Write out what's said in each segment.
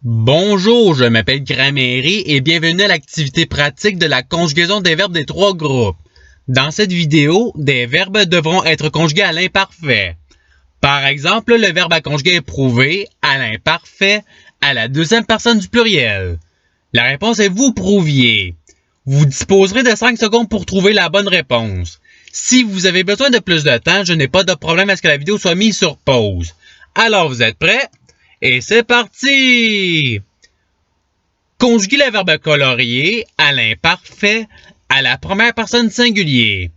Bonjour, je m'appelle Gramairy et bienvenue à l'activité pratique de la conjugaison des verbes des trois groupes. Dans cette vidéo, des verbes devront être conjugués à l'imparfait. Par exemple, le verbe à conjuguer éprouver à l'imparfait à la deuxième personne du pluriel. La réponse est vous prouviez. Vous disposerez de 5 secondes pour trouver la bonne réponse. Si vous avez besoin de plus de temps, je n'ai pas de problème à ce que la vidéo soit mise sur pause. Alors, vous êtes prêts? Et c'est parti! Conjuguer le verbe colorier à l'imparfait à la première personne singulier.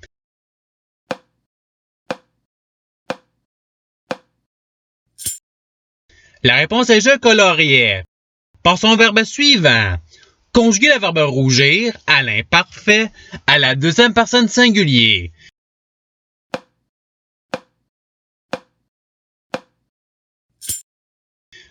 La réponse est je coloriais. Passons au verbe suivant. Conjuguer le verbe rougir à l'imparfait à la deuxième personne singulier.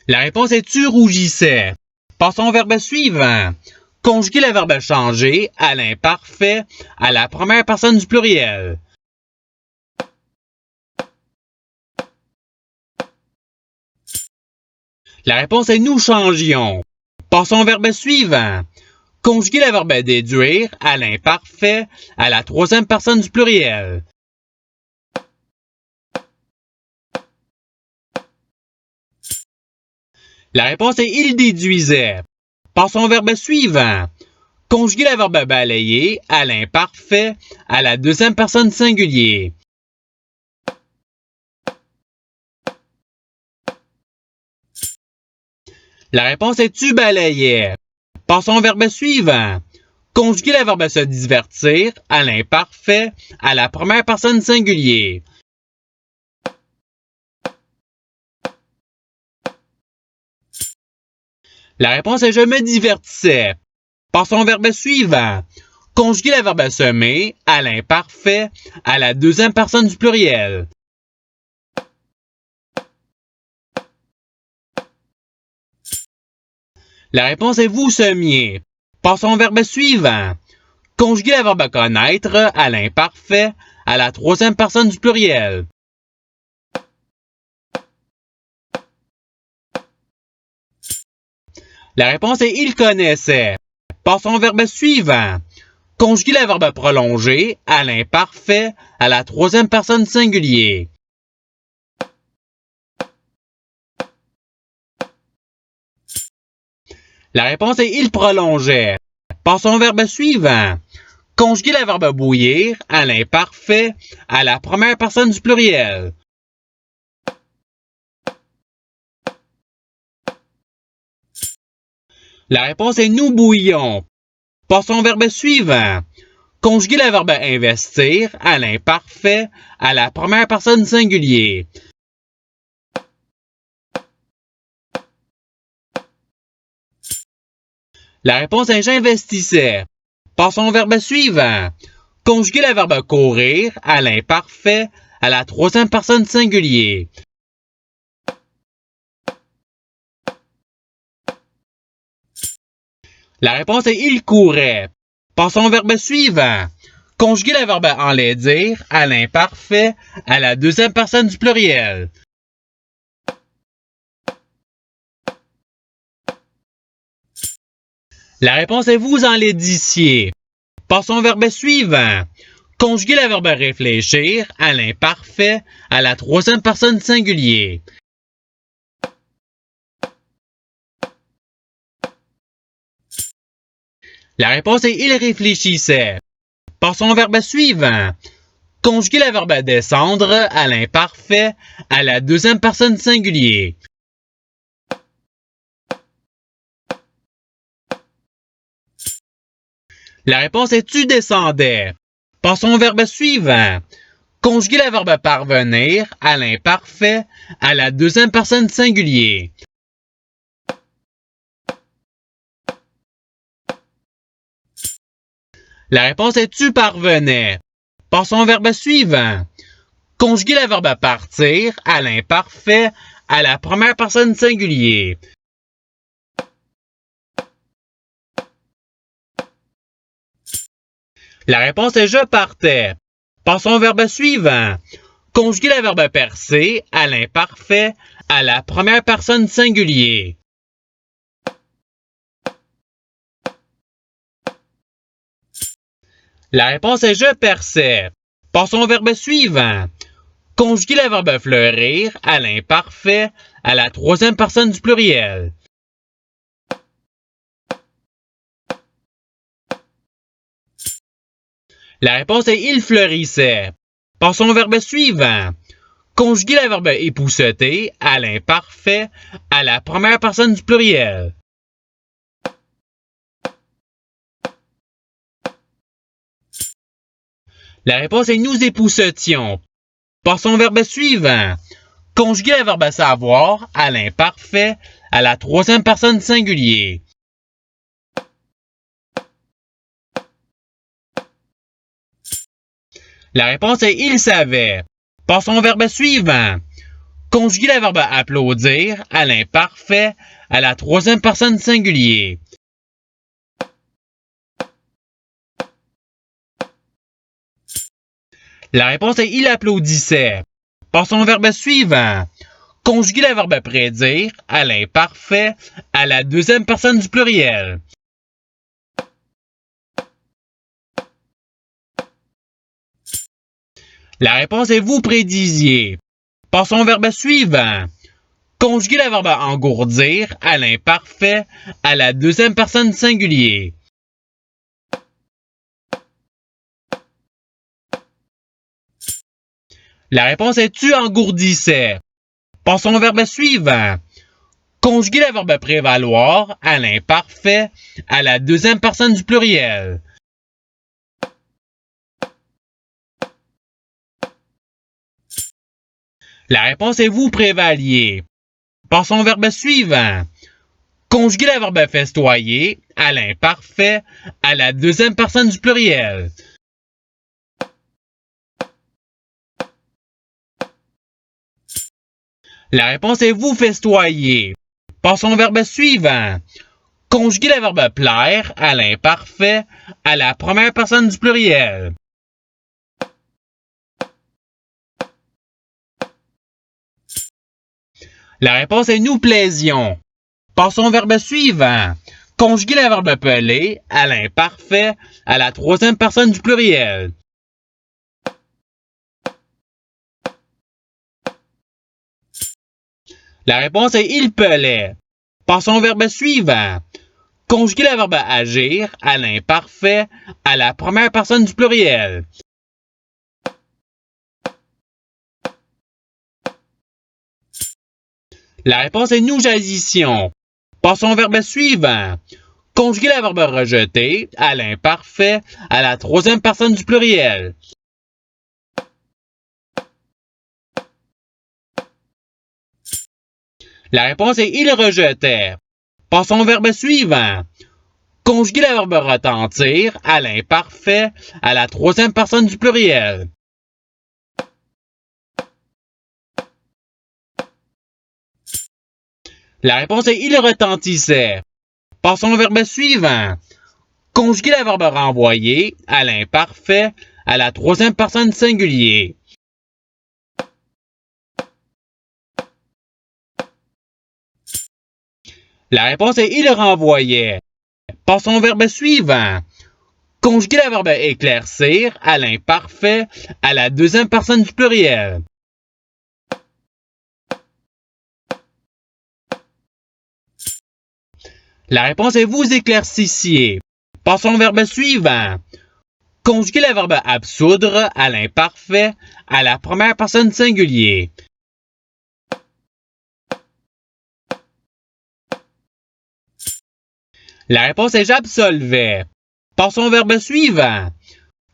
La réponse est tu rougissais. Passons au verbe suivant. Conjuguer le verbe changer à l'imparfait à la première personne du pluriel. La réponse est nous changions. Passons au verbe suivant. Conjuguer le verbe déduire à l'imparfait à la troisième personne du pluriel. La réponse est il déduisait. Passons au verbe suivant. Conjuguer le verbe balayer à l'imparfait à la deuxième personne singulier. La réponse est tu balayais. Passons au verbe suivant. Conjuguer le verbe se divertir à l'imparfait à la première personne singulier. La réponse est je me divertissais. Passons au verbe suivant. Conjuguer le verbe semer à l'imparfait à la deuxième personne du pluriel. La réponse est vous semiez. Passons au verbe suivant. Conjuguer le verbe connaître à l'imparfait à la troisième personne du pluriel. La réponse est il connaissait. Passons au verbe suivant. Conjuguer le verbe prolonger à l'imparfait à la troisième personne singulier. La réponse est il prolongeait. Passons au verbe suivant. Conjuguer le verbe bouillir à l'imparfait à la première personne du pluriel. La réponse est nous bouillons. Passons au verbe suivant. Conjuguer le verbe investir à l'imparfait à la première personne singulier. La réponse est j'investissais. Passons au verbe suivant. Conjuguer le verbe courir à l'imparfait à la troisième personne singulier. La réponse est il courait. Passons au verbe suivant. Conjuguer le verbe enlaidir à l'imparfait à la deuxième personne du pluriel. La réponse est vous enlaidissiez. Passons au verbe suivant. Conjuguer le verbe réfléchir à l'imparfait à la troisième personne singulier. La réponse est il réfléchissait. Passons au verbe suivant. Conjuguer le verbe descendre à l'imparfait à la deuxième personne singulier. La réponse est tu descendais. Passons au verbe suivant. Conjuguer le verbe parvenir à l'imparfait à la deuxième personne singulier. La réponse est tu parvenais. Passons au verbe suivant. Conjuguer le verbe partir à l'imparfait à la première personne singulier. La réponse est je partais. Passons au verbe suivant. Conjuguer le verbe percer à l'imparfait à la première personne singulier. La réponse est je perçais. Passons au verbe suivant. Conjuguer le verbe fleurir à l'imparfait à la troisième personne du pluriel. La réponse est il fleurissait. Passons au verbe suivant. Conjuguer le verbe épousseter à l'imparfait à la première personne du pluriel. La réponse est nous époussetions. Passons au verbe suivant. Conjuguer le verbe savoir à l'imparfait à la troisième personne du singulier. La réponse est il savait. Passons au verbe suivant. Conjuguer le verbe applaudir à l'imparfait à la troisième personne du singulier. La réponse est il applaudissait. Passons au verbe suivant. Conjuguer le verbe prédire à l'imparfait à la deuxième personne du pluriel. La réponse est vous prédisiez. Passons au verbe suivant. Conjuguer le verbe engourdir à l'imparfait à la deuxième personne du singulier. La réponse est tu engourdissais. Passons au verbe suivant. Conjuguer le verbe prévaloir à l'imparfait à la deuxième personne du pluriel. La réponse est vous prévaliez. Passons au verbe suivant. Conjuguer le verbe festoyer à l'imparfait à la deuxième personne du pluriel. La réponse est vous festoyer. Passons au verbe suivant. Conjuguer le verbe plaire à l'imparfait à la première personne du pluriel. La réponse est nous plaisions. Passons au verbe suivant. Conjuguer le verbe peler à l'imparfait à la troisième personne du pluriel. La réponse est il pelait. Passons au verbe suivant. Conjuguer le verbe agir à l'imparfait à la première personne du pluriel. La réponse est nous jaillissions. Passons au verbe suivant. Conjuguer le verbe rejeter à l'imparfait à la troisième personne du pluriel. La réponse est il rejetait. Passons au verbe suivant. Conjuguer le verbe retentir à l'imparfait à la troisième personne du pluriel. La réponse est il retentissait. Passons au verbe suivant. Conjuguer le verbe renvoyer à l'imparfait à la troisième personne du singulier. La réponse est il renvoyait. Passons au verbe suivant. Conjuguer le verbe éclaircir à l'imparfait à la deuxième personne du pluriel. La réponse est vous éclaircissiez. Passons au verbe suivant. Conjuguer le verbe absoudre à l'imparfait à la première personne du singulier. La réponse est j'absolvais. Passons au verbe suivant.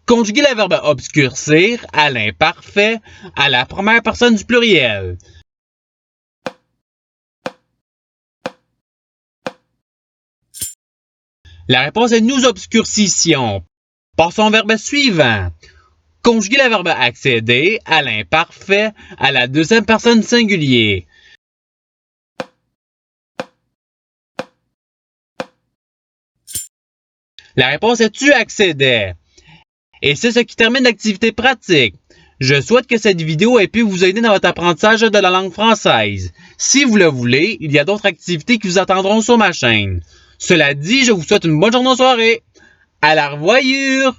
Conjuguer le verbe obscurcir à l'imparfait à la première personne du pluriel. La réponse est nous obscurcissions. Passons au verbe suivant. Conjuguer le verbe accéder à l'imparfait à la deuxième personne du singulier. La réponse est tu accédais. Et c'est ce qui termine l'activité pratique. Je souhaite que cette vidéo ait pu vous aider dans votre apprentissage de la langue française. Si vous le voulez, il y a d'autres activités qui vous attendront sur ma chaîne. Cela dit, je vous souhaite une bonne journée en soirée. À la revoyure!